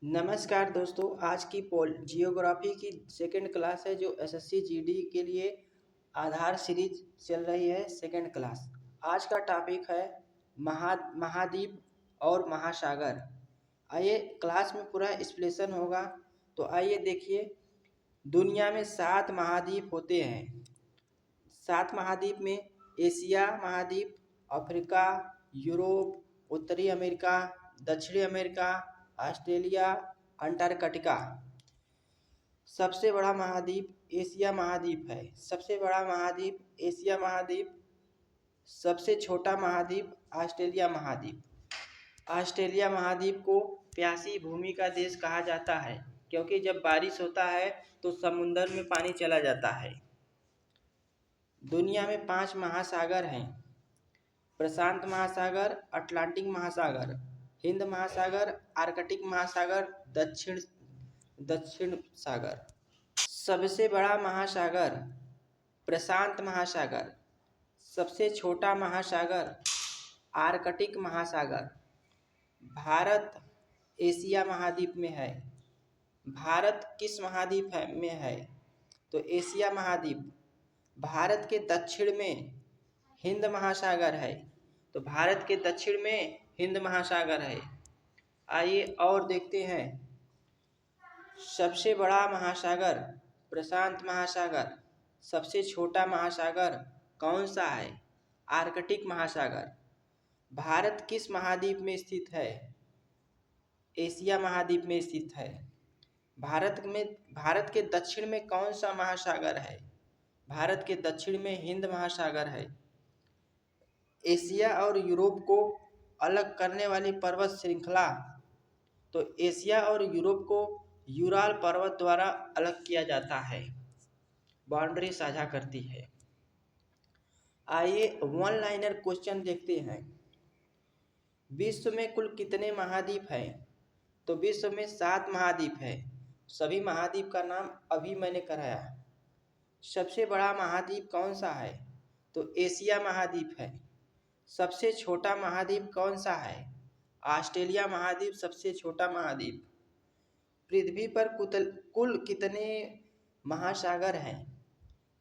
नमस्कार दोस्तों, आज की पोल जियोग्राफी की सेकंड क्लास है जो एसएससी जीडी के लिए आधार सीरीज चल रही है सेकंड क्लास। आज का टॉपिक है महाद्वीप और महासागर। आइए क्लास में पूरा एक्सप्लेनेशन होगा। तो आइए देखिए, दुनिया में 7 महाद्वीप होते हैं। 7 महाद्वीप में एशिया महाद्वीप, अफ्रीका, यूरोप, उत्तरी अमेरिका, दक्षिणी अमेरिका, ऑस्ट्रेलिया, अंटार्कटिका। सबसे बड़ा महाद्वीप एशिया महाद्वीप है। सबसे बड़ा महाद्वीप एशिया महाद्वीप। सबसे छोटा महाद्वीप ऑस्ट्रेलिया महाद्वीप। ऑस्ट्रेलिया महाद्वीप को प्यासी भूमि का देश कहा जाता है, क्योंकि जब बारिश होता है तो समुंदर में पानी चला जाता है। दुनिया में 5 महासागर हैं: प्रशांत महासागर, अटलांटिक महासागर, हिंद महासागर, आर्कटिक महासागर, दक्षिण सागर। सबसे बड़ा महासागर प्रशांत महासागर। सबसे छोटा महासागर आर्कटिक महासागर। भारत एशिया महाद्वीप में है। भारत किस महाद्वीप में है? तो एशिया महाद्वीप। भारत के दक्षिण में हिंद महासागर है। तो भारत के दक्षिण में हिंद महासागर है। आइए और देखते हैं। सबसे बड़ा महासागर प्रशांत महासागर। सबसे छोटा महासागर कौन सा है? आर्कटिक महासागर। भारत किस महाद्वीप में स्थित है? एशिया महाद्वीप में स्थित है। भारत के दक्षिण में कौन सा महासागर है? भारत के दक्षिण में हिंद महासागर है। एशिया और यूरोप को अलग करने वाली पर्वत श्रृंखला, तो एशिया और यूरोप को यूराल पर्वत द्वारा अलग किया जाता है, बाउंड्री साझा करती है। आइए वन लाइनर क्वेश्चन देखते हैं। विश्व में कुल कितने महाद्वीप हैं? तो विश्व में 7 महाद्वीप है। सभी महाद्वीप का नाम अभी मैंने कराया। सबसे बड़ा महाद्वीप कौन सा है? तो एशिया महाद्वीप है। सबसे छोटा महाद्वीप कौन सा है? ऑस्ट्रेलिया महाद्वीप सबसे छोटा महाद्वीप। पृथ्वी पर कुल कितने महासागर हैं?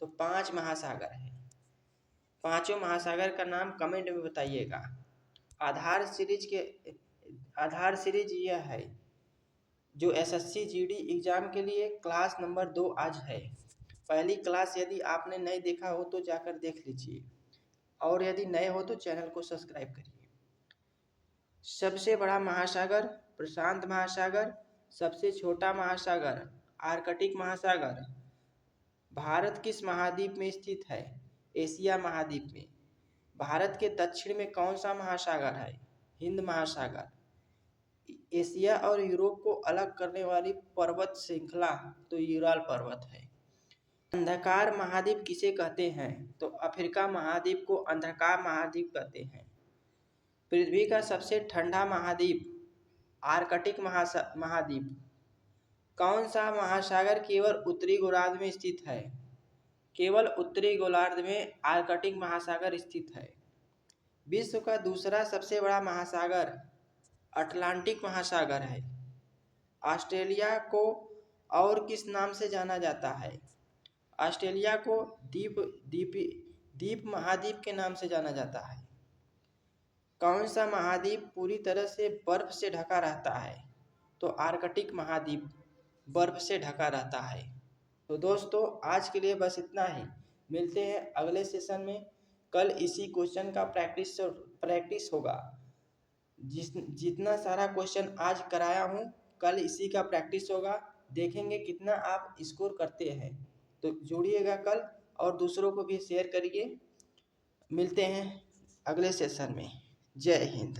तो 5 महासागर हैं। पांचों महासागर का नाम कमेंट में बताइएगा। आधार सीरीज यह है जो एसएससी जीडी एग्जाम के लिए क्लास नंबर 2 आज है। पहली क्लास यदि आपने नहीं देखा हो तो जाकर देख लीजिए, और यदि नए हो तो चैनल को सब्सक्राइब करिए। सबसे बड़ा महासागर प्रशांत महासागर। सबसे छोटा महासागर आर्कटिक महासागर। भारत किस महाद्वीप में स्थित है? एशिया महाद्वीप में। भारत के दक्षिण में कौन सा महासागर है? हिंद महासागर। एशिया और यूरोप को अलग करने वाली पर्वत श्रृंखला तो यूराल पर्वत है। अंधकार महाद्वीप किसे कहते हैं? तो अफ्रीका महाद्वीप को अंधकार महाद्वीप कहते हैं। पृथ्वी का सबसे ठंडा महाद्वीप आर्कटिक महाद्वीप। कौन सा महासागर केवल उत्तरी गोलार्ध में स्थित है? केवल उत्तरी गोलार्ध में आर्कटिक महासागर स्थित है। विश्व का दूसरा सबसे बड़ा महासागर अटलांटिक महासागर है। ऑस्ट्रेलिया को और किस नाम से जाना जाता है? ऑस्ट्रेलिया को द्वीप महाद्वीप के नाम से जाना जाता है। कौन सा महाद्वीप पूरी तरह से बर्फ से ढका रहता है? तो आर्कटिक महाद्वीप बर्फ से ढका रहता है। तो दोस्तों आज के लिए बस इतना ही। मिलते हैं अगले सेशन में। कल इसी क्वेश्चन का प्रैक्टिस होगा। जितना सारा क्वेश्चन आज कराया हूँ कल इसी का प्रैक्टिस होगा। देखेंगे कितना आप स्कोर करते हैं। तो जुड़िएगा कल और दूसरों को भी शेयर करिए। मिलते हैं अगले सेशन में। जय हिंद।